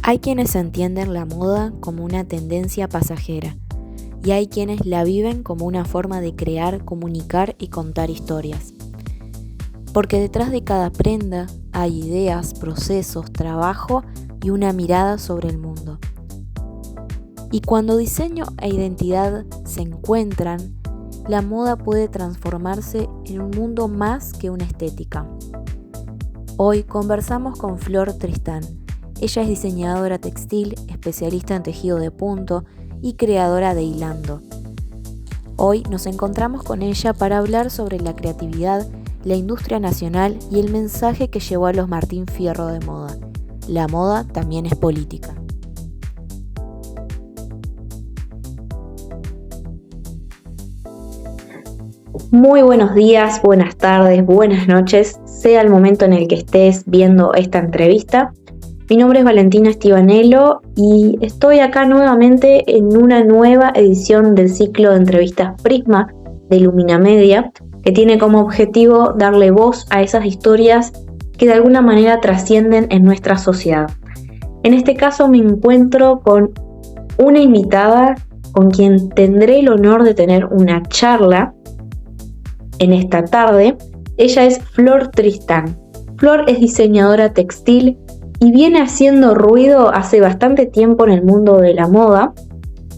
Hay quienes entienden la moda como una tendencia pasajera y hay quienes la viven como una forma de crear, comunicar y contar historias. Porque detrás de cada prenda hay ideas, procesos, trabajo y una mirada sobre el mundo. Y cuando diseño e identidad se encuentran, la moda puede transformarse en un mundo más que una estética. Hoy conversamos con Flor Tristán. Ella es diseñadora textil, especialista en tejido de punto y creadora de Hilando. Hoy nos encontramos con ella para hablar sobre la creatividad, la industria nacional y el mensaje que llevó a los Martín Fierro de moda. La moda también es política. Muy buenos días, buenas tardes, buenas noches, sea el momento en el que estés viendo esta entrevista. Mi nombre es Valentina Estibanelo y estoy acá nuevamente en una nueva edición del ciclo de entrevistas Prisma de Illumina Media, que tiene como objetivo darle voz a esas historias que de alguna manera trascienden en nuestra sociedad. En este caso me encuentro con una invitada con quien tendré el honor de tener una charla en esta tarde. Ella es Flor Tristán. Flor es diseñadora textil y viene haciendo ruido hace bastante tiempo en el mundo de la moda,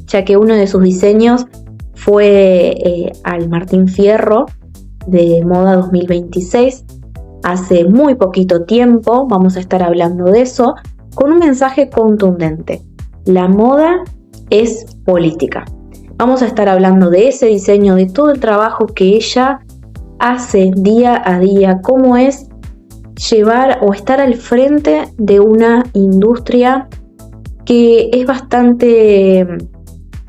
ya que uno de sus diseños fue al Martín Fierro de Moda 2026. Hace muy poquito tiempo, vamos a estar hablando de eso, con un mensaje contundente. La moda es política. Vamos a estar hablando de ese diseño, de todo el trabajo que ella hace día a día, cómo es llevar o estar al frente de una industria que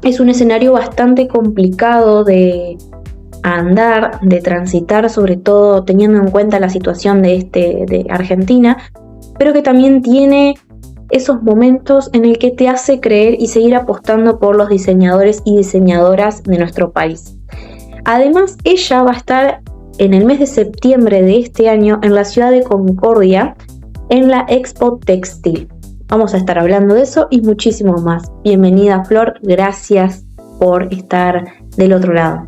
es un escenario bastante complicado de andar, de transitar, sobre todo teniendo en cuenta la situación de Argentina, pero que también tiene esos momentos en el que te hace creer y seguir apostando por los diseñadores y diseñadoras de nuestro país. Además, ella va a estar en el mes de septiembre de este año en la ciudad de Concordia en la Expo Textil. Vamos a estar hablando de eso y muchísimo más. Bienvenida, Flor, gracias por estar del otro lado.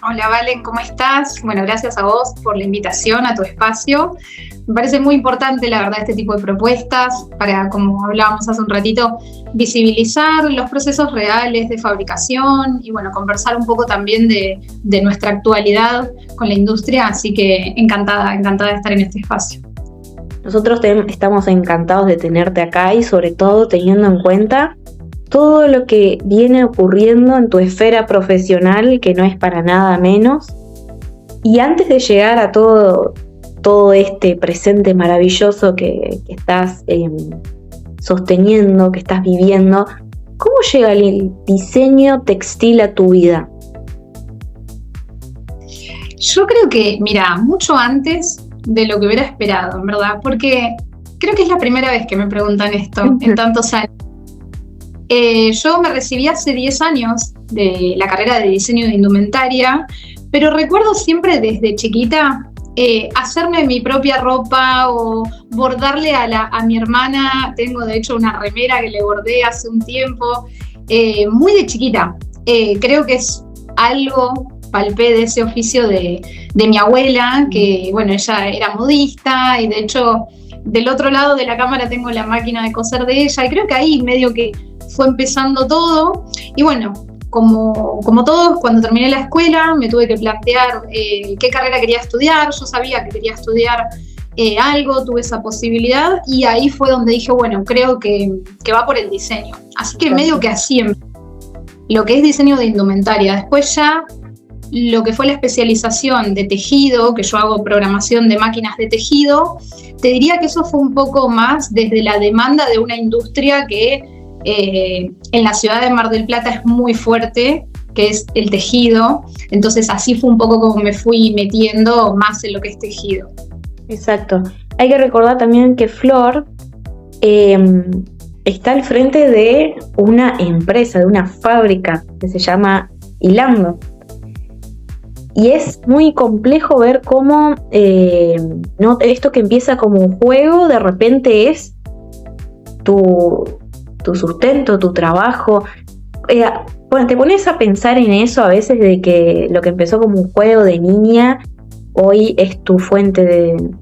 Hola Valen, ¿cómo estás? Bueno, gracias a vos por la invitación a tu espacio. Me parece muy importante, la verdad, este tipo de propuestas para, como hablábamos hace un ratito, visibilizar los procesos reales de fabricación y, bueno, conversar un poco también de nuestra actualidad con la industria, así que encantada de estar en este espacio. Nosotros estamos encantados de tenerte acá y sobre todo teniendo en cuenta todo lo que viene ocurriendo en tu esfera profesional, que no es para nada menos. Y antes de llegar a todo este presente maravilloso que estás sosteniendo, que estás viviendo, ¿cómo llega el diseño textil a tu vida? Yo creo que, mira, mucho antes de lo que hubiera esperado, en verdad, porque creo que es la primera vez que me preguntan esto en tantos años. Yo me recibí hace 10 años de la carrera de diseño de indumentaria, pero recuerdo siempre desde chiquita hacerme mi propia ropa o bordarle a mi hermana. Tengo de hecho una remera que le bordé hace un tiempo, muy de chiquita. Creo que es algo, palpé de ese oficio de mi abuela, que bueno, ella era modista y de hecho del otro lado de la cámara tengo la máquina de coser de ella y creo que ahí medio que fue empezando todo. Y bueno, como todos, cuando terminé la escuela me tuve que plantear qué carrera quería estudiar. Yo sabía que quería estudiar algo, tuve esa posibilidad y ahí fue donde dije, bueno, creo que va por el diseño. Así que medio que así lo que es diseño de indumentaria. Después ya lo que fue la especialización de tejido, que yo hago programación de máquinas de tejido, te diría que eso fue un poco más desde la demanda de una industria que en la ciudad de Mar del Plata es muy fuerte, que es el tejido. Entonces así fue un poco como me fui metiendo más en lo que es tejido. Exacto. Hay que recordar también que Flor está al frente de una empresa, de una fábrica que se llama Hilando. Y es muy complejo ver cómo esto que empieza como un juego de repente es tu sustento, tu trabajo. Bueno, ¿te pones a pensar en eso a veces, de que lo que empezó como un juego de niña hoy es tu fuente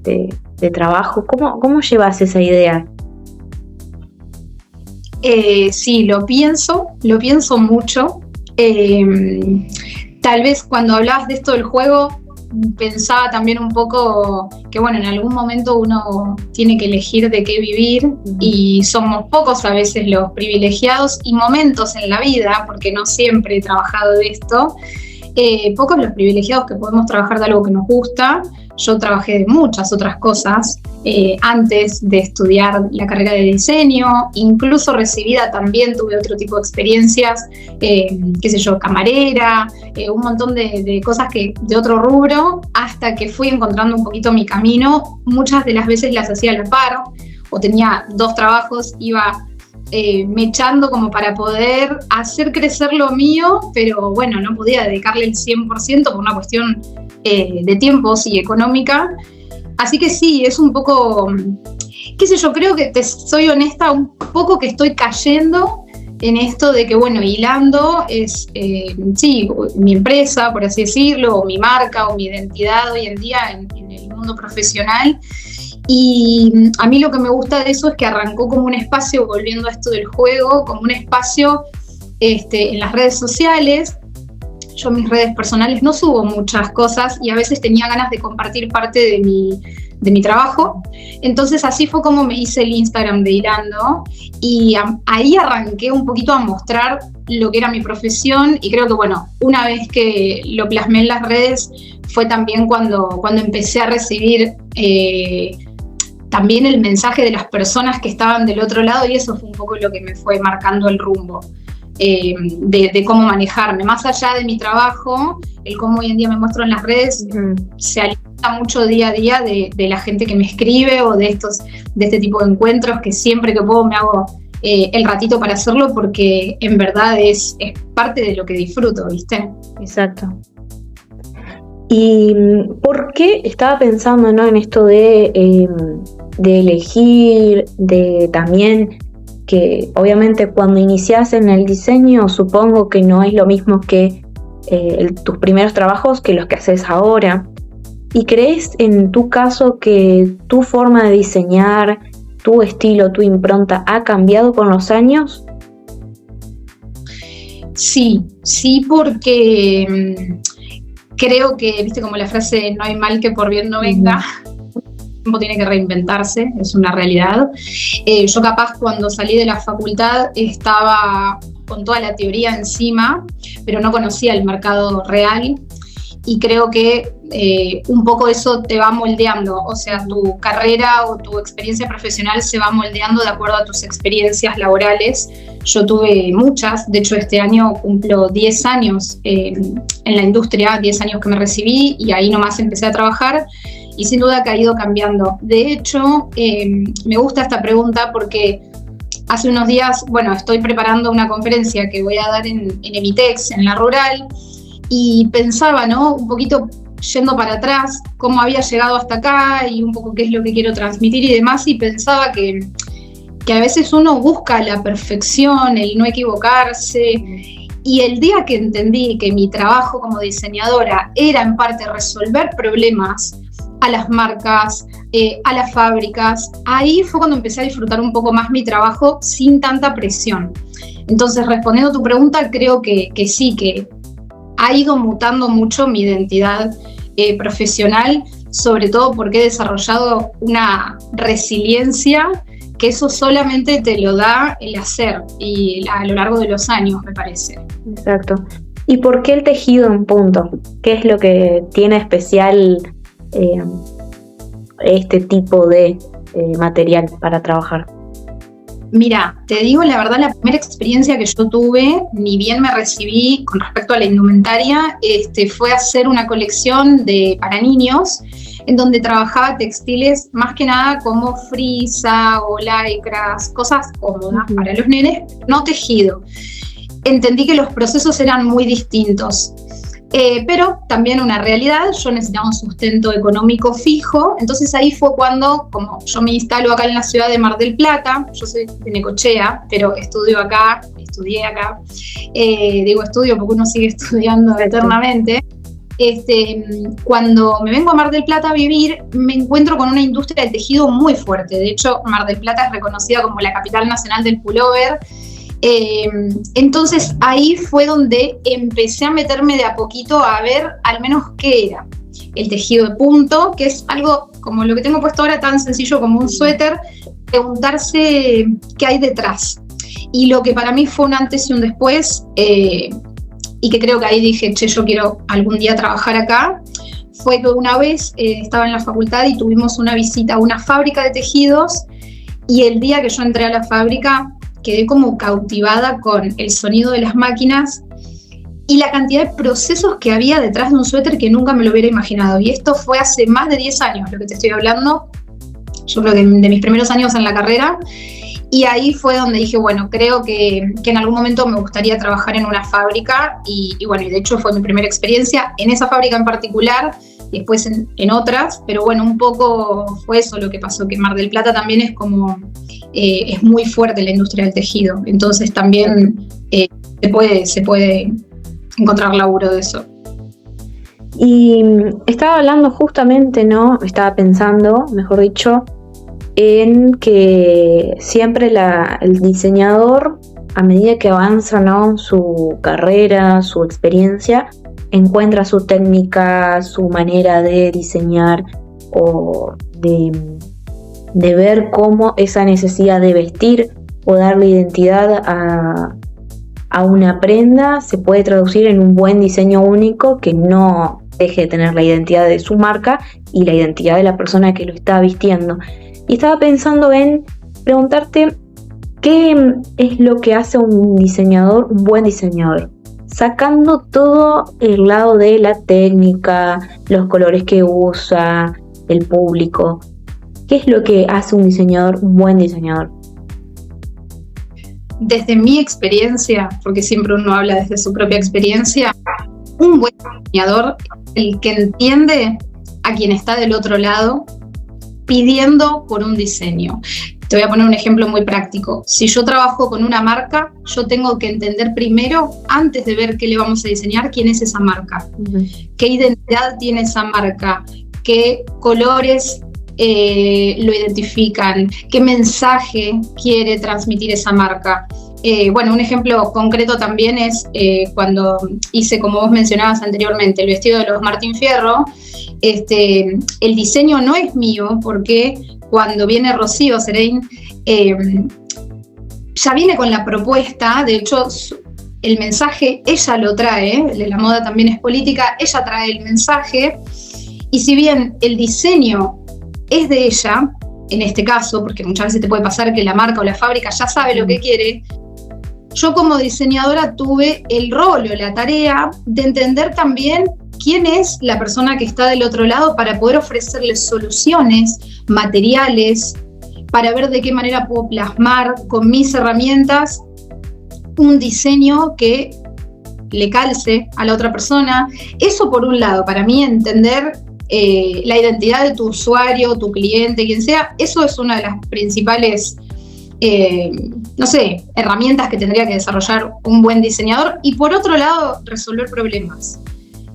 de trabajo? ¿Cómo llevas esa idea? Sí, lo pienso mucho. Tal vez cuando hablabas de esto del juego, pensaba también un poco que, bueno, en algún momento uno tiene que elegir de qué vivir, y somos pocos a veces los privilegiados, y momentos en la vida, porque no siempre he trabajado de esto, pocos los privilegiados que podemos trabajar de algo que nos gusta. Yo trabajé de muchas otras cosas antes de estudiar la carrera de diseño, incluso recibida también tuve otro tipo de experiencias, qué sé yo, camarera, un montón de cosas de otro rubro, hasta que fui encontrando un poquito mi camino. Muchas de las veces las hacía a la par, o tenía 2 trabajos, iba mechando como para poder hacer crecer lo mío, pero bueno, no podía dedicarle el 100% por una cuestión de tiempos y económica. Así que sí, es un poco, qué sé yo, creo que, te soy honesta, un poco que estoy cayendo en esto de que, bueno, Hilando es, sí, mi empresa, por así decirlo, o mi marca, o mi identidad hoy en día en el mundo profesional. Y a mí lo que me gusta de eso es que arrancó como un espacio, volviendo a esto del juego, como un espacio en las redes sociales. Yo en mis redes personales no subo muchas cosas, y a veces tenía ganas de compartir parte de mi trabajo. Entonces así fue como me hice el Instagram de Hilando, y ahí arranqué un poquito a mostrar lo que era mi profesión, y creo que, bueno, una vez que lo plasmé en las redes fue también cuando empecé a recibir también el mensaje de las personas que estaban del otro lado, y eso fue un poco lo que me fue marcando el rumbo de cómo manejarme. Más allá de mi trabajo, el cómo hoy en día me muestro en las redes se alimenta mucho día a día de la gente que me escribe, o de este tipo de encuentros, que siempre que puedo me hago el ratito para hacerlo, porque en verdad es parte de lo que disfruto, ¿viste? Exacto. ¿Y por qué estaba pensando, ¿no?, en esto de elegir, de también que obviamente cuando iniciás en el diseño, supongo que no es lo mismo que tus primeros trabajos que los que haces ahora? ¿Y crees en tu caso que tu forma de diseñar, tu estilo, tu impronta ha cambiado con los años? Sí, porque creo que, viste, como la frase, no hay mal que por bien no venga. El tiempo tiene que reinventarse, es una realidad. Yo capaz cuando salí de la facultad estaba con toda la teoría encima, pero no conocía el mercado real, y creo que un poco eso te va moldeando, o sea, tu carrera o tu experiencia profesional se va moldeando de acuerdo a tus experiencias laborales. Yo tuve muchas, de hecho este año cumplo 10 años en la industria, 10 años que me recibí, y ahí nomás empecé a trabajar, y sin duda que ha ido cambiando. De hecho, me gusta esta pregunta porque hace unos días, bueno, estoy preparando una conferencia que voy a dar en Emitex, en la rural, y pensaba, ¿no?, un poquito yendo para atrás, cómo había llegado hasta acá y un poco qué es lo que quiero transmitir y demás, y pensaba que a veces uno busca la perfección, el no equivocarse, y el día que entendí que mi trabajo como diseñadora era en parte resolver problemas a las marcas, a las fábricas, ahí fue cuando empecé a disfrutar un poco más mi trabajo sin tanta presión. Entonces, respondiendo a tu pregunta, creo que sí, que ha ido mutando mucho mi identidad profesional, sobre todo porque he desarrollado una resiliencia que eso solamente te lo da el hacer, y a lo largo de los años, me parece. Exacto. ¿Y por qué el tejido en punto? ¿Qué es lo que tiene especial este tipo de material para trabajar? Mira, te digo la verdad, la primera experiencia que yo tuve, ni bien me recibí con respecto a la indumentaria, fue hacer una colección para niños, en donde trabajaba textiles más que nada como frisa o lycras, cosas cómodas para los nenes, no tejido. Entendí que los procesos eran muy distintos. Pero también una realidad, yo necesitaba un sustento económico fijo, entonces ahí fue cuando, como yo me instalo acá en la ciudad de Mar del Plata, yo soy de Necochea, pero estudié acá, digo estudio porque uno sigue estudiando eternamente. Cuando me vengo a Mar del Plata a vivir, me encuentro con una industria del tejido muy fuerte. De hecho, Mar del Plata es reconocida como la capital nacional del pullover. Entonces ahí fue donde empecé a meterme de a poquito a ver al menos qué era el tejido de punto, que es algo como lo que tengo puesto ahora, tan sencillo como un suéter, preguntarse qué hay detrás. Y lo que para mí fue un antes y un después, y que creo que ahí dije, che, yo quiero algún día trabajar acá, fue que una vez estaba en la facultad y tuvimos una visita a una fábrica de tejidos, y el día que yo entré a la fábrica quedé como cautivada con el sonido de las máquinas y la cantidad de procesos que había detrás de un suéter que nunca me lo hubiera imaginado. Y esto fue hace más de 10 años lo que te estoy hablando, yo creo que de mis primeros años en la carrera. Y ahí fue donde dije, bueno, creo que en algún momento me gustaría trabajar en una fábrica y bueno, y de hecho fue mi primera experiencia en esa fábrica en particular, y después en otras, pero bueno, un poco fue eso lo que pasó, que Mar del Plata también es como, es muy fuerte la industria del tejido, entonces también se puede encontrar laburo de eso. Y estaba hablando justamente, ¿no? Estaba pensando, mejor dicho, en que siempre el diseñador, a medida que avanza, ¿no?, su carrera, su experiencia, encuentra su técnica, su manera de diseñar o de ver cómo esa necesidad de vestir o darle identidad a una prenda se puede traducir en un buen diseño único que no deje de tener la identidad de su marca y la identidad de la persona que lo está vistiendo. Y estaba pensando en preguntarte qué es lo que hace un diseñador, un buen diseñador, sacando todo el lado de la técnica, los colores que usa, el público. ¿Qué es lo que hace un diseñador, un buen diseñador? Desde mi experiencia, porque siempre uno habla desde su propia experiencia, un buen diseñador es el que entiende a quien está del otro lado pidiendo por un diseño. Te voy a poner un ejemplo muy práctico. Si yo trabajo con una marca, yo tengo que entender primero, antes de ver qué le vamos a diseñar, quién es esa marca, qué identidad tiene esa marca, qué colores lo identifican, qué mensaje quiere transmitir esa marca. Bueno, un ejemplo concreto también es cuando hice, como vos mencionabas anteriormente, el vestido de los Martín Fierro. El diseño no es mío porque cuando viene Rocío Serein ya viene con la propuesta. De hecho, el mensaje ella lo trae, la moda también es política, ella trae el mensaje, y si bien el diseño es de ella, en este caso, porque muchas veces te puede pasar que la marca o la fábrica ya sabe lo que quiere, yo como diseñadora tuve el rol o la tarea de entender también quién es la persona que está del otro lado para poder ofrecerles soluciones, materiales, para ver de qué manera puedo plasmar con mis herramientas un diseño que le calce a la otra persona. Eso por un lado, para mí entender la identidad de tu usuario, tu cliente, quien sea, eso es una de las principales herramientas que tendría que desarrollar un buen diseñador. Y por otro lado, resolver problemas.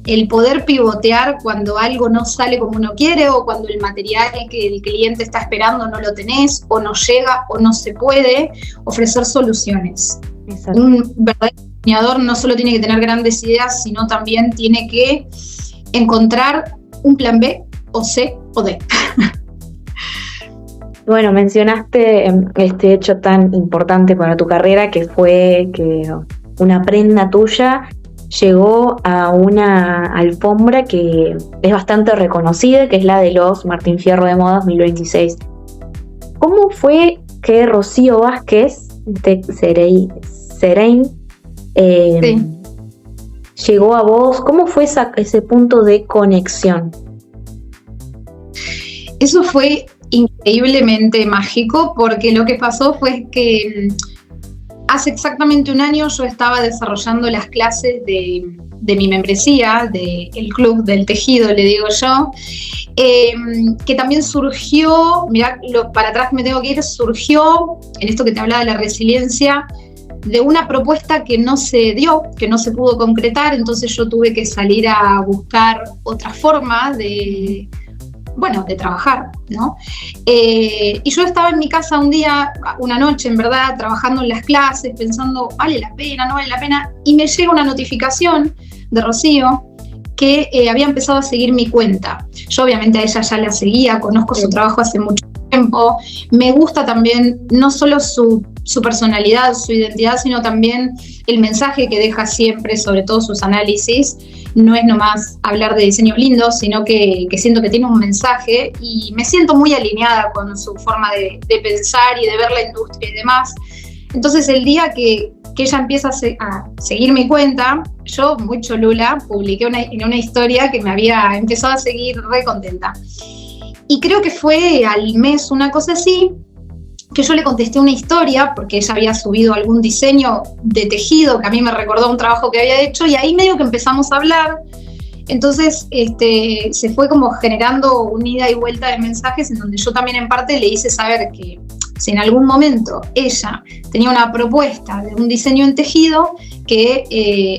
El poder pivotear cuando algo no sale como uno quiere, o cuando el material que el cliente está esperando no lo tenés, o no llega, o no se puede, ofrecer soluciones. Exacto. Un verdadero diseñador no solo tiene que tener grandes ideas, sino también tiene que encontrar un plan B, o C, o D. Bueno, mencionaste este hecho tan importante para tu carrera, que fue que una prenda tuya llegó a una alfombra que es bastante reconocida, que es la de los Martín Fierro de Moda 2026. ¿Cómo fue que Rocío Vázquez, Serein, llegó a vos? ¿Cómo fue ese punto de conexión? Eso fue increíblemente mágico, porque lo que pasó fue que hace exactamente un año yo estaba desarrollando las clases de de mi membresía, del club del tejido, le digo yo, que también surgió, mirá, para atrás me tengo que ir, surgió en esto que te hablaba de la resiliencia, de una propuesta que no se dio, que no se pudo concretar, entonces yo tuve que salir a buscar otra forma de trabajar, ¿no? Y yo estaba en mi casa un día, una noche, en verdad, trabajando en las clases, pensando, ¿vale la pena, no vale la pena? Y me llega una notificación de Rocío que había empezado a seguir mi cuenta. Yo obviamente a ella ya la seguía, conozco su trabajo hace mucho tiempo, me gusta también no solo su personalidad, su identidad, sino también el mensaje que deja siempre, sobre todo sus análisis. No es nomás hablar de diseños lindos, sino que siento que tiene un mensaje y me siento muy alineada con su forma de pensar y de ver la industria y demás. Entonces el día que ella empieza a seguir mi cuenta, yo, muy cholula, publiqué en una historia que me había empezado a seguir re contenta. Y creo que fue al mes, una cosa así, que yo le contesté una historia, porque ella había subido algún diseño de tejido que a mí me recordó un trabajo que había hecho, y ahí medio que empezamos a hablar. Entonces se fue como generando una ida y vuelta de mensajes en donde yo también en parte le hice saber que si en algún momento ella tenía una propuesta de un diseño en tejido, que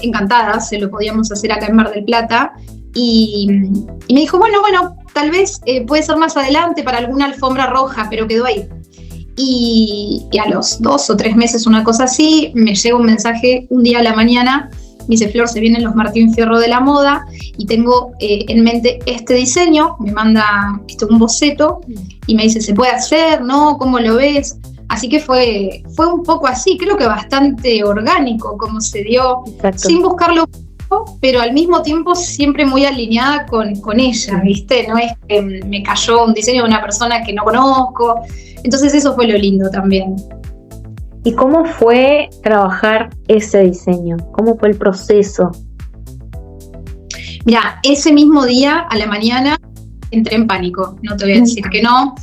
encantada se lo podíamos hacer acá en Mar del Plata. Y me dijo, bueno, tal vez puede ser más adelante para alguna alfombra roja, pero quedó ahí. Y a los 2 o 3 meses, una cosa así, me llega un mensaje un día a la mañana, me dice, Flor, se vienen los Martín Fierro de la moda y tengo en mente este diseño, me manda un boceto y me dice, ¿se puede hacer? ¿No? ¿Cómo lo ves? Así que fue un poco así, creo que bastante orgánico como se dio. Exacto. Sin buscarlo, pero al mismo tiempo siempre muy alineada con ella, ¿viste? No es que me cayó un diseño de una persona que no conozco, entonces eso fue lo lindo también. ¿Y cómo fue trabajar ese diseño? ¿Cómo fue el proceso? Mira, ese mismo día, a la mañana, entré en pánico, no te voy a decir que no,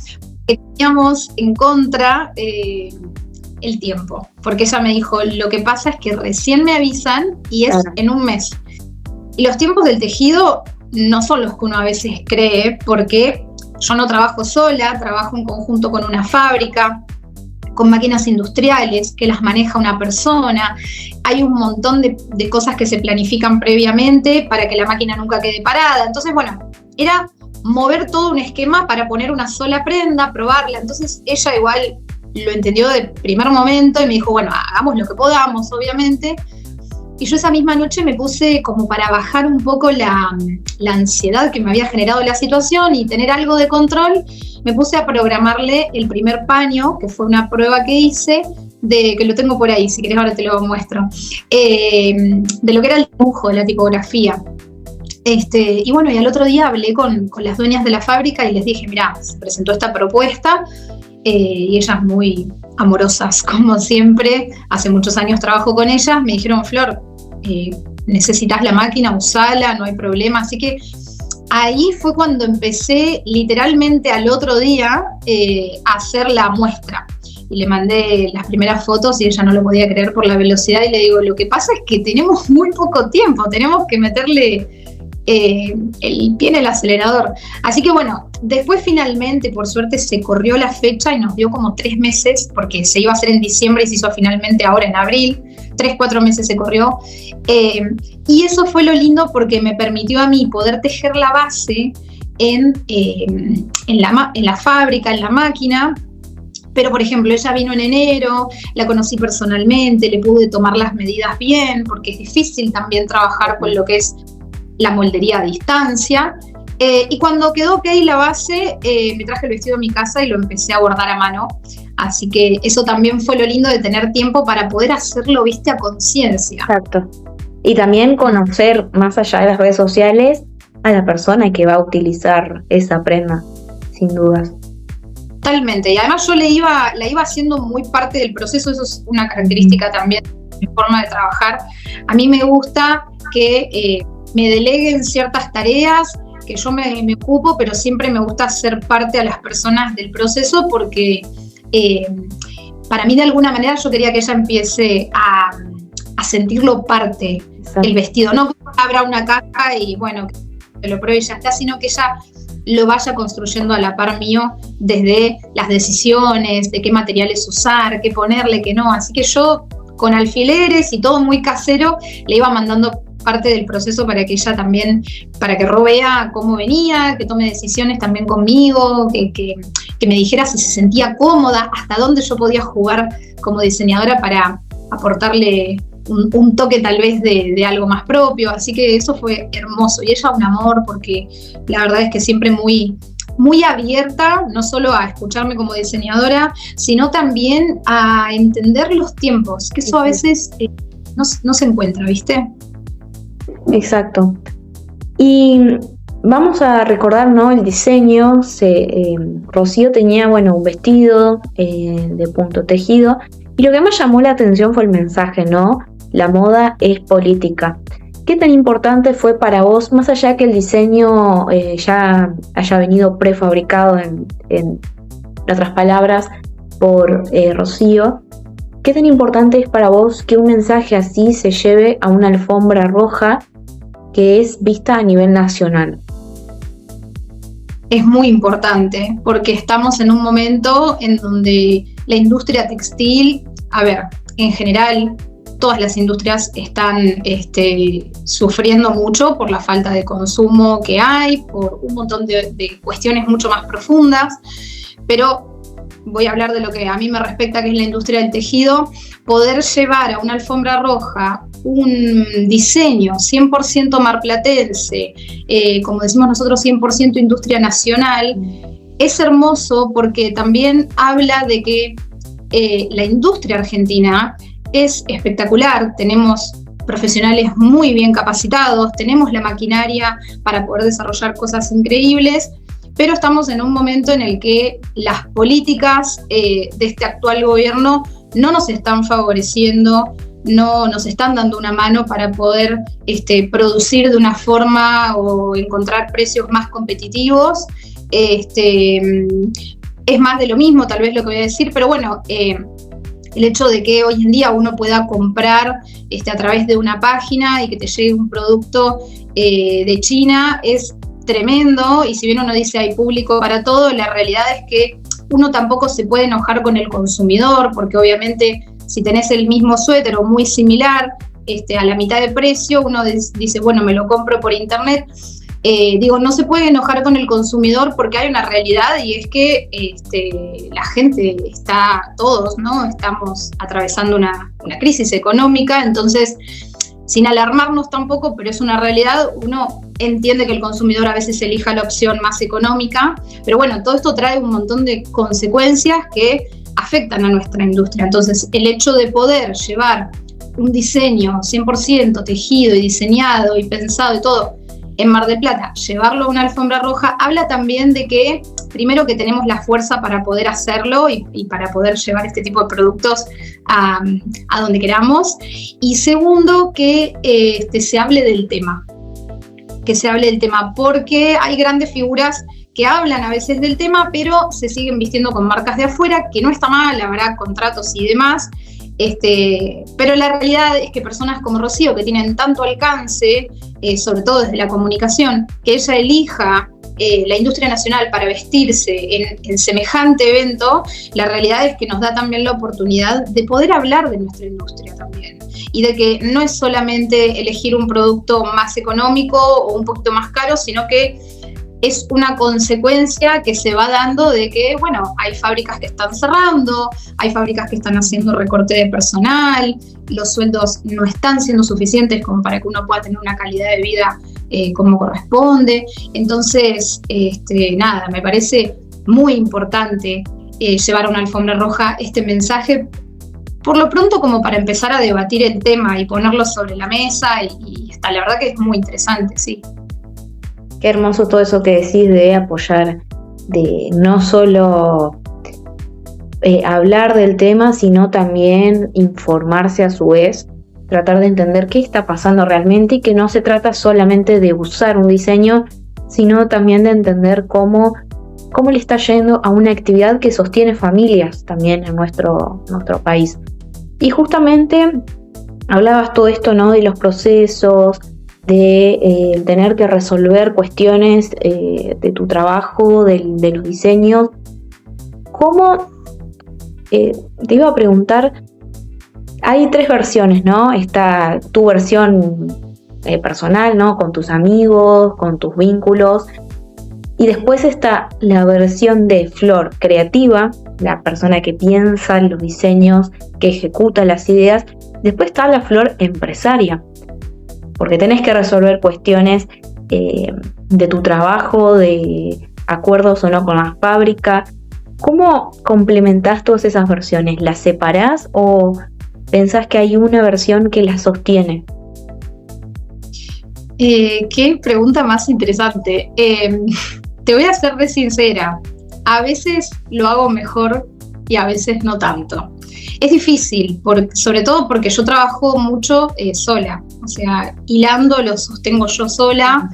que teníamos en contra el tiempo, porque ella me dijo, lo que pasa es que recién me avisan y es en un mes. Y los tiempos del tejido no son los que uno a veces cree, porque yo no trabajo sola, trabajo en conjunto con una fábrica, con máquinas industriales que las maneja una persona. Hay un montón de cosas que se planifican previamente para que la máquina nunca quede parada. Entonces, bueno, era mover todo un esquema para poner una sola prenda, probarla. Entonces ella igual lo entendió de primer momento y me dijo, bueno, hagamos lo que podamos, obviamente. Y yo esa misma noche me puse como para bajar un poco la ansiedad que me había generado la situación y tener algo de control, me puse a programarle el primer paño, que fue una prueba que hice, que lo tengo por ahí, si querés ahora te lo muestro, de lo que era el dibujo, de la tipografía. Y bueno, y al otro día hablé con las dueñas de la fábrica y les dije, mirá, se presentó esta propuesta, y ellas muy amorosas, como siempre, hace muchos años trabajo con ellas, me dijeron, Flor, necesitas la máquina, usala, no hay problema. Así que ahí fue cuando empecé literalmente al otro día a hacer la muestra. Y le mandé las primeras fotos y ella no lo podía creer por la velocidad y le digo, lo que pasa es que tenemos muy poco tiempo, tenemos que meterle el pie en el acelerador. Así que bueno, después finalmente, por suerte, se corrió la fecha y nos dio como 3 meses, porque se iba a hacer en diciembre y se hizo finalmente ahora en abril, 3-4 meses se corrió. Y eso fue lo lindo porque me permitió a mí poder tejer la base en la fábrica, en la máquina. Pero, por ejemplo, ella vino en enero, la conocí personalmente, le pude tomar las medidas bien, porque es difícil también trabajar con lo que es la moldería a distancia. Y cuando quedó ok la base, me traje el vestido a mi casa y lo empecé a bordar a mano. Así que eso también fue lo lindo de tener tiempo para poder hacerlo, viste, a conciencia. Exacto. Y también conocer, más allá de las redes sociales, a la persona que va a utilizar esa prenda, sin dudas. Totalmente. Y además yo la iba haciendo muy parte del proceso. Eso es una característica también de mi forma de trabajar. A mí me gusta que me deleguen ciertas tareas, que yo me ocupo, pero siempre me gusta ser parte a las personas del proceso porque para mí de alguna manera yo quería que ella empiece a sentirlo parte. Exacto. El vestido, no que abra una caja y bueno, que lo pruebe y ya está, sino que ella lo vaya construyendo a la par mío desde las decisiones, de qué materiales usar, qué ponerle, qué no. Así que yo con alfileres y todo muy casero le iba mandando parte del proceso para que ella también, para que Ro vea cómo venía, que tome decisiones también conmigo, que me dijera si se sentía cómoda, hasta dónde yo podía jugar como diseñadora para aportarle un toque tal vez de algo más propio. Así que eso fue hermoso. Y ella un amor, porque la verdad es que siempre muy, muy abierta, no solo a escucharme como diseñadora, sino también a entender los tiempos, que eso a veces no se encuentra, ¿viste? Exacto. Y vamos a recordar, ¿no? El diseño. Rocío tenía, un vestido de punto tejido, y lo que más llamó la atención fue el mensaje, ¿no? La moda es política. ¿Qué tan importante fue para vos, más allá que el diseño ya haya venido prefabricado, en otras palabras, por Rocío? ¿Qué tan importante es para vos que un mensaje así se lleve a una alfombra roja que es vista a nivel nacional? Es muy importante, porque estamos en un momento en donde la industria textil, en general, todas las industrias están sufriendo mucho por la falta de consumo que hay, por un montón de cuestiones mucho más profundas, pero voy a hablar de lo que a mí me respecta, que es la industria del tejido. Poder llevar a una alfombra roja un diseño 100% marplatense, como decimos nosotros, 100% industria nacional, es hermoso, porque también habla de que la industria argentina es espectacular. Tenemos profesionales muy bien capacitados, tenemos la maquinaria para poder desarrollar cosas increíbles, pero estamos en un momento en el que las políticas de este actual gobierno no nos están favoreciendo, no nos están dando una mano para poder producir de una forma o encontrar precios más competitivos. Es más de lo mismo, tal vez, lo que voy a decir, pero bueno, el hecho de que hoy en día uno pueda comprar a través de una página y que te llegue un producto de China es tremendo, y si bien uno dice hay público para todo, la realidad es que uno tampoco se puede enojar con el consumidor, porque obviamente si tenés el mismo suéter o muy similar a la mitad de precio, uno dice, bueno, me lo compro por internet. No se puede enojar con el consumidor, porque hay una realidad, y es que la gente todos, ¿no? Estamos atravesando una crisis económica, entonces, sin alarmarnos tampoco, pero es una realidad. Uno entiende que el consumidor a veces elija la opción más económica, pero bueno, todo esto trae un montón de consecuencias que afectan a nuestra industria. Entonces, el hecho de poder llevar un diseño 100% tejido y diseñado y pensado y todo en Mar del Plata, llevarlo a una alfombra roja, habla también de que, primero, que tenemos la fuerza para poder hacerlo y para poder llevar este tipo de productos a donde queramos, y segundo, que se hable del tema, porque hay grandes figuras que hablan a veces del tema, pero se siguen vistiendo con marcas de afuera, que no está mal, habrá contratos y demás, pero la realidad es que personas como Rocío, que tienen tanto alcance, sobre todo desde la comunicación, que ella elija la industria nacional para vestirse en semejante evento, la realidad es que nos da también la oportunidad de poder hablar de nuestra industria también, y de que no es solamente elegir un producto más económico o un poquito más caro, sino que es una consecuencia que se va dando de que, bueno, hay fábricas que están cerrando, hay fábricas que están haciendo recorte de personal, los sueldos no están siendo suficientes como para que uno pueda tener una calidad de vida como corresponde. Entonces, me parece muy importante llevar a una alfombra roja este mensaje, por lo pronto, como para empezar a debatir el tema y ponerlo sobre la mesa, y la verdad que es muy interesante, sí. Qué hermoso todo eso que decís de apoyar, de no solo hablar del tema, sino también informarse a su vez, tratar de entender qué está pasando realmente, y que no se trata solamente de usar un diseño, sino también de entender cómo le está yendo a una actividad que sostiene familias también en nuestro país. Y justamente hablabas todo esto, ¿no? De los procesos, de tener que resolver cuestiones de tu trabajo, de los diseños. ¿Cómo? Te iba a preguntar, hay 3 versiones, ¿no? Está tu versión personal, ¿no? Con tus amigos, con tus vínculos. Y después está la versión de Flor creativa, la persona que piensa los diseños, que ejecuta las ideas. Después está la Flor empresaria, porque tenés que resolver cuestiones de tu trabajo, de acuerdos o no con la fábrica. ¿Cómo complementás todas esas versiones? ¿Las separás o pensás que hay una versión que las sostiene? Qué pregunta más interesante. Te voy a ser de sincera, a veces lo hago mejor y a veces no tanto. Es difícil, sobre todo porque yo trabajo mucho sola, o sea, hilando lo sostengo yo sola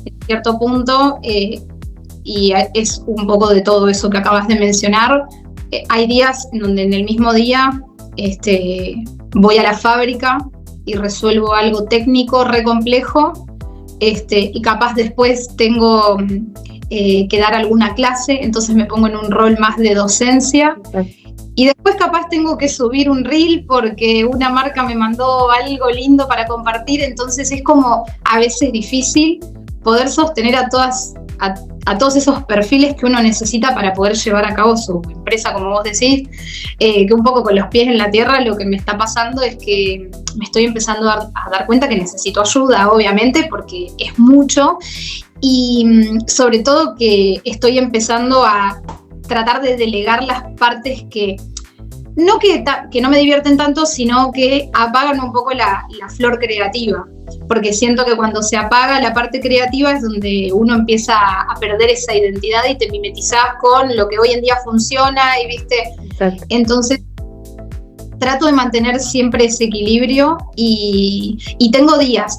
en cierto punto, y es un poco de todo eso que acabas de mencionar. Hay días en donde en el mismo día voy a la fábrica y resuelvo algo técnico, re complejo, y capaz después tengo que dar alguna clase, entonces me pongo en un rol más de docencia. Y después capaz tengo que subir un reel porque una marca me mandó algo lindo para compartir, entonces es como a veces difícil poder sostener a todos esos perfiles que uno necesita para poder llevar a cabo su empresa, como vos decís, que un poco con los pies en la tierra. Lo que me está pasando es que me estoy empezando a dar cuenta que necesito ayuda, obviamente, porque es mucho, y sobre todo que estoy empezando a tratar de delegar las partes que no me divierten tanto, sino que apagan un poco la flor creativa, porque siento que cuando se apaga la parte creativa es donde uno empieza a perder esa identidad y te mimetizás con lo que hoy en día funciona, y viste. Exacto. Entonces trato de mantener siempre ese equilibrio, y tengo días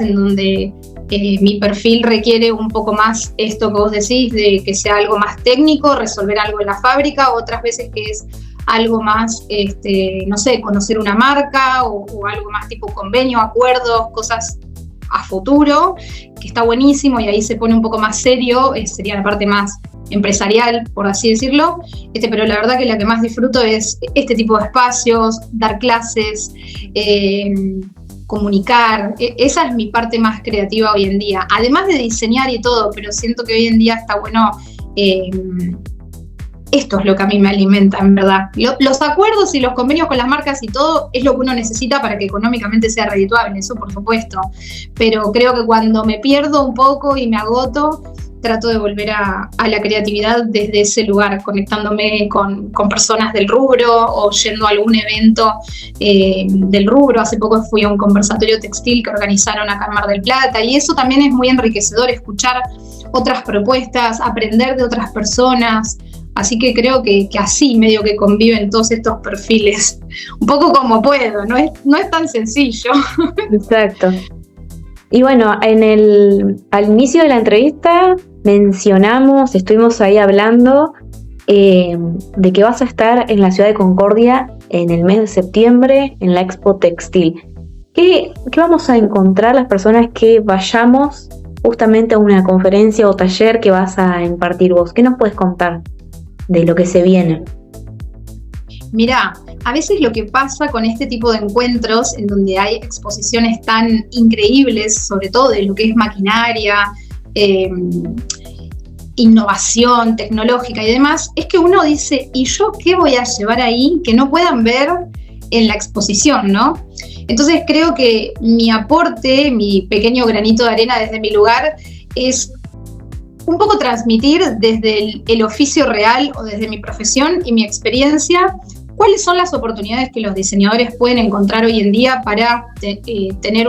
en donde mi perfil requiere un poco más esto que vos decís, de que sea algo más técnico, resolver algo en la fábrica, otras veces que es algo más, no sé, conocer una marca o algo más tipo convenio, acuerdos, cosas a futuro, que está buenísimo, y ahí se pone un poco más serio, sería la parte más empresarial, por así decirlo, pero la verdad que la que más disfruto es este tipo de espacios, dar clases, comunicar. Esa es mi parte más creativa hoy en día, además de diseñar y todo, pero siento que hoy en día está bueno. Esto es lo que a mí me alimenta, en verdad. Los acuerdos y los convenios con las marcas y todo es lo que uno necesita para que económicamente sea redituable, eso por supuesto. Pero creo que cuando me pierdo un poco y me agoto, trato de volver a la creatividad desde ese lugar, conectándome con personas del rubro o yendo a algún evento del rubro. Hace poco fui a un conversatorio textil que organizaron acá en Mar del Plata, y eso también es muy enriquecedor, escuchar otras propuestas, aprender de otras personas. Así que creo que así medio que conviven todos estos perfiles, un poco como puedo, no es tan sencillo. Exacto. Y bueno, al inicio de la entrevista estuvimos ahí hablando de que vas a estar en la ciudad de Concordia en el mes de septiembre en la Expo Textil. ¿Qué vamos a encontrar las personas que vayamos justamente a una conferencia o taller que vas a impartir vos? ¿Qué nos puedes contar de lo que se viene? Mirá, a veces lo que pasa con este tipo de encuentros, en donde hay exposiciones tan increíbles, sobre todo de lo que es maquinaria, innovación tecnológica y demás, es que uno dice, ¿y yo qué voy a llevar ahí que no puedan ver en la exposición, no? Entonces creo que mi aporte, mi pequeño granito de arena desde mi lugar, es un poco transmitir desde el oficio real o desde mi profesión y mi experiencia cuáles son las oportunidades que los diseñadores pueden encontrar hoy en día para tener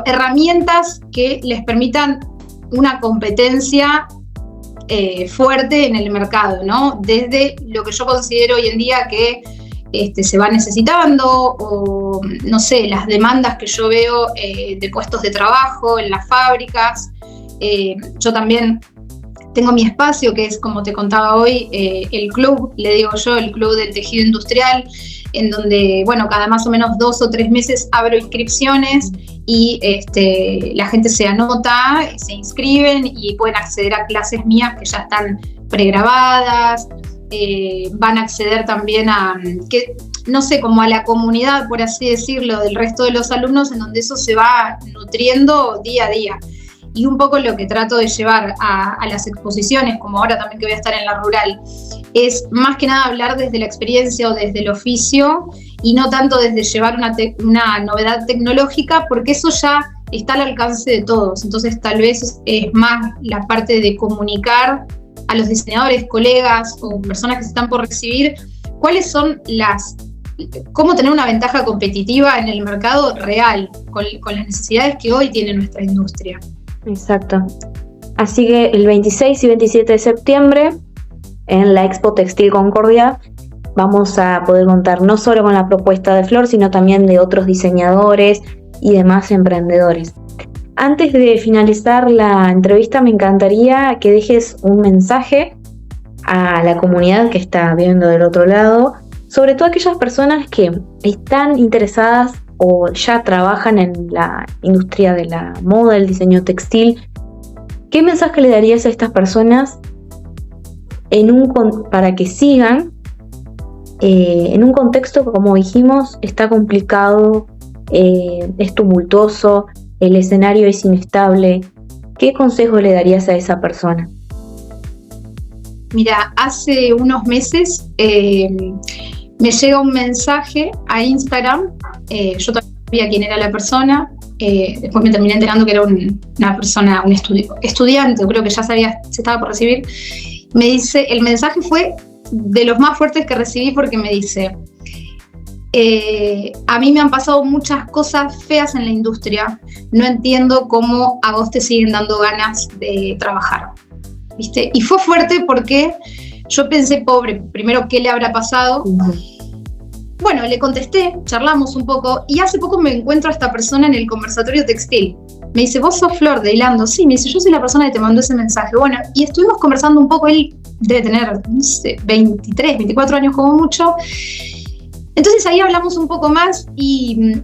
herramientas que les permitan una competencia fuerte en el mercado, ¿no? Desde lo que yo considero hoy en día que se va necesitando, o no sé, las demandas que yo veo de puestos de trabajo en las fábricas. Yo también tengo mi espacio, que es, como te contaba hoy, el club, le digo yo, el Club del Tejido Industrial, en donde, bueno, cada más o menos 2 o 3 meses abro inscripciones y la gente se anota, se inscriben y pueden acceder a clases mías que ya están pregrabadas. Van a acceder también como a la comunidad, por así decirlo, del resto de los alumnos, en donde eso se va nutriendo día a día. Y un poco lo que trato de llevar a las exposiciones, como ahora también que voy a estar en la rural, es más que nada hablar desde la experiencia o desde el oficio, y no tanto desde llevar una novedad tecnológica, porque eso ya está al alcance de todos. Entonces tal vez es más la parte de comunicar a los diseñadores, colegas o personas que se están por recibir, cuáles son cómo tener una ventaja competitiva en el mercado real, con las necesidades que hoy tiene nuestra industria. Exacto. Así que el 26 y 27 de septiembre, en la Expo Textil Concordia, vamos a poder contar no solo con la propuesta de Flor, sino también de otros diseñadores y demás emprendedores. Antes de finalizar la entrevista, me encantaría que dejes un mensaje a la comunidad que está viendo del otro lado, sobre todo aquellas personas que están interesadas o ya trabajan en la industria de la moda, el diseño textil. ¿Qué mensaje le darías a estas personas para que sigan en un contexto que, como dijimos, está complicado, es tumultuoso, el escenario es inestable? ¿Qué consejo le darías a esa persona? Mira, hace unos meses me llega un mensaje a Instagram. Yo todavía no sabía quién era la persona. Después me terminé enterando que era una persona, un estudiante, creo que ya se estaba por recibir. Me dice, el mensaje fue de los más fuertes que recibí, porque me dice: a mí me han pasado muchas cosas feas en la industria, no entiendo cómo a vos te siguen dando ganas de trabajar, ¿viste? Y fue fuerte porque yo pensé, pobre, primero, ¿qué le habrá pasado? Bueno, le contesté, charlamos un poco, y hace poco me encuentro a esta persona en el conversatorio textil. Me dice: ¿vos sos Flor de Hilando? Sí, me dice: yo soy la persona que te mandó ese mensaje. Bueno, y estuvimos conversando un poco. Él debe tener, no sé, 23, 24 años como mucho. Entonces ahí hablamos un poco más, y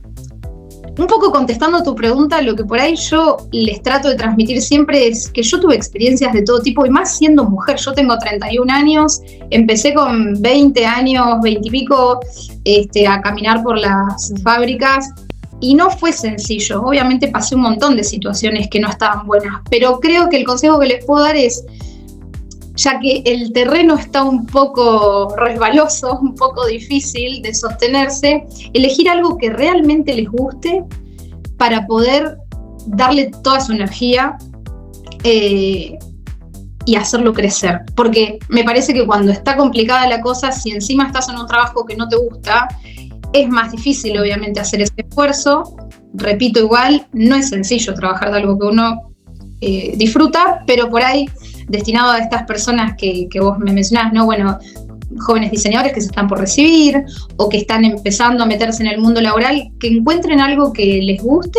un poco contestando tu pregunta, lo que por ahí yo les trato de transmitir siempre es que yo tuve experiencias de todo tipo, y más siendo mujer. Yo tengo 31 años, empecé con 20 años, 20 y pico, a caminar por las fábricas, y no fue sencillo. Obviamente pasé un montón de situaciones que no estaban buenas, pero creo que el consejo que les puedo dar es, ya que el terreno está un poco resbaloso, un poco difícil de sostenerse, elegir algo que realmente les guste para poder darle toda su energía y hacerlo crecer. Porque me parece que cuando está complicada la cosa, si encima estás en un trabajo que no te gusta, es más difícil obviamente hacer ese esfuerzo. Repito, igual, no es sencillo trabajar de algo que uno disfruta, pero por ahí destinado a estas personas que vos me mencionás, ¿no? Bueno, jóvenes diseñadores que se están por recibir o que están empezando a meterse en el mundo laboral, que encuentren algo que les guste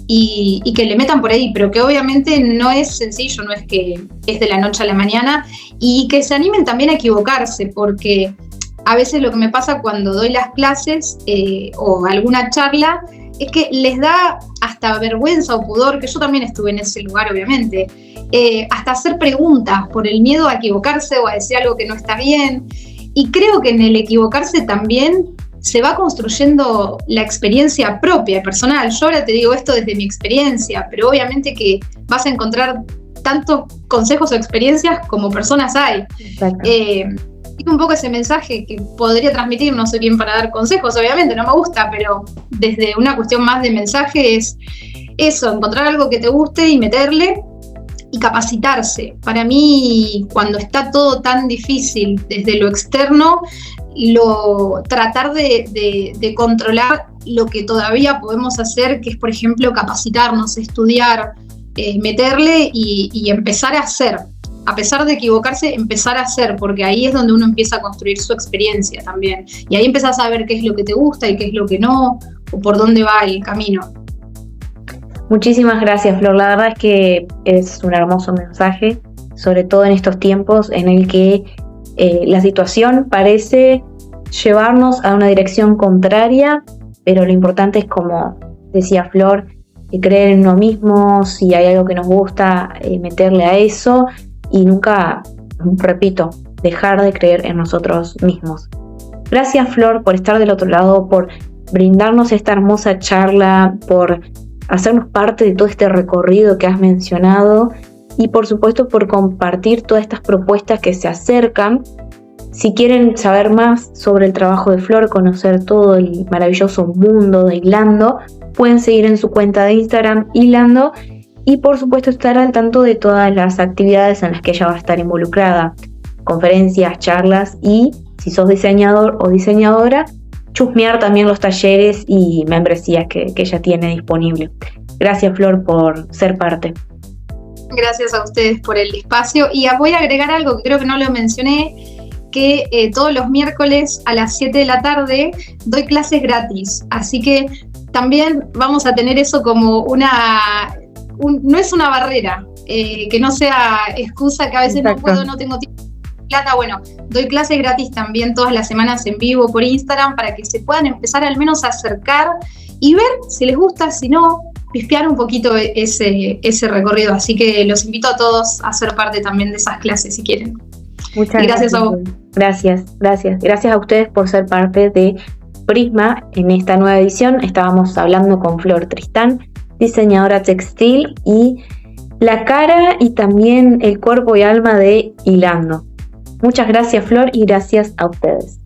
y que le metan por ahí, pero que obviamente no es sencillo, no es que es de la noche a la mañana, y que se animen también a equivocarse, porque a veces lo que me pasa cuando doy las clases o alguna charla es que les da hasta vergüenza o pudor, que yo también estuve en ese lugar obviamente, hasta hacer preguntas por el miedo a equivocarse o a decir algo que no está bien. Y creo que en el equivocarse también se va construyendo la experiencia propia, personal. Yo ahora te digo esto desde mi experiencia, pero obviamente que vas a encontrar tantos consejos o experiencias como personas hay. Y un poco ese mensaje que podría transmitir, no soy quien para dar consejos, obviamente, no me gusta, pero desde una cuestión más de mensaje es eso, encontrar algo que te guste y meterle y capacitarse. Para mí, cuando está todo tan difícil desde lo externo, tratar de controlar lo que todavía podemos hacer, que es, por ejemplo, capacitarnos, estudiar, meterle y empezar a hacer. A pesar de equivocarse, empezar a hacer, porque ahí es donde uno empieza a construir su experiencia también. Y ahí empezás a ver qué es lo que te gusta y qué es lo que no, o por dónde va el camino. Muchísimas gracias, Flor. La verdad es que es un hermoso mensaje sobre todo en estos tiempos en el que la situación parece llevarnos a una dirección contraria, pero lo importante es, como decía Flor, creer en uno mismo. Si hay algo que nos gusta, meterle a eso y nunca, repito, dejar de creer en nosotros mismos. Gracias, Flor, por estar del otro lado, por brindarnos esta hermosa charla, por hacernos parte de todo este recorrido que has mencionado y por supuesto por compartir todas estas propuestas que se acercan. Si quieren saber más sobre el trabajo de Flor, conocer todo el maravilloso mundo de Hilando, pueden seguir en su cuenta de Instagram Hilando y por supuesto estar al tanto de todas las actividades en las que ella va a estar involucrada, conferencias, charlas y, si sos diseñador o diseñadora, chusmear también los talleres y membresías que ella tiene disponible. Gracias, Flor, por ser parte. Gracias a ustedes por el espacio y voy a agregar algo que creo que no lo mencioné, que todos los miércoles a las 7 de la tarde doy clases gratis, así que también vamos a tener eso como no es una barrera, que no sea excusa que a veces no puedo, no tengo tiempo, plata. Bueno, doy clases gratis también todas las semanas en vivo por Instagram para que se puedan empezar al menos a acercar y ver si les gusta, si no, pispear un poquito ese recorrido. Así que los invito a todos a ser parte también de esas clases si quieren. Muchas gracias a vos. Gracias a ustedes por ser parte de Prisma. En esta nueva edición estábamos hablando con Flor Tristán, diseñadora textil y la cara y también el cuerpo y alma de Hilando. Muchas gracias, Flor, y gracias a ustedes.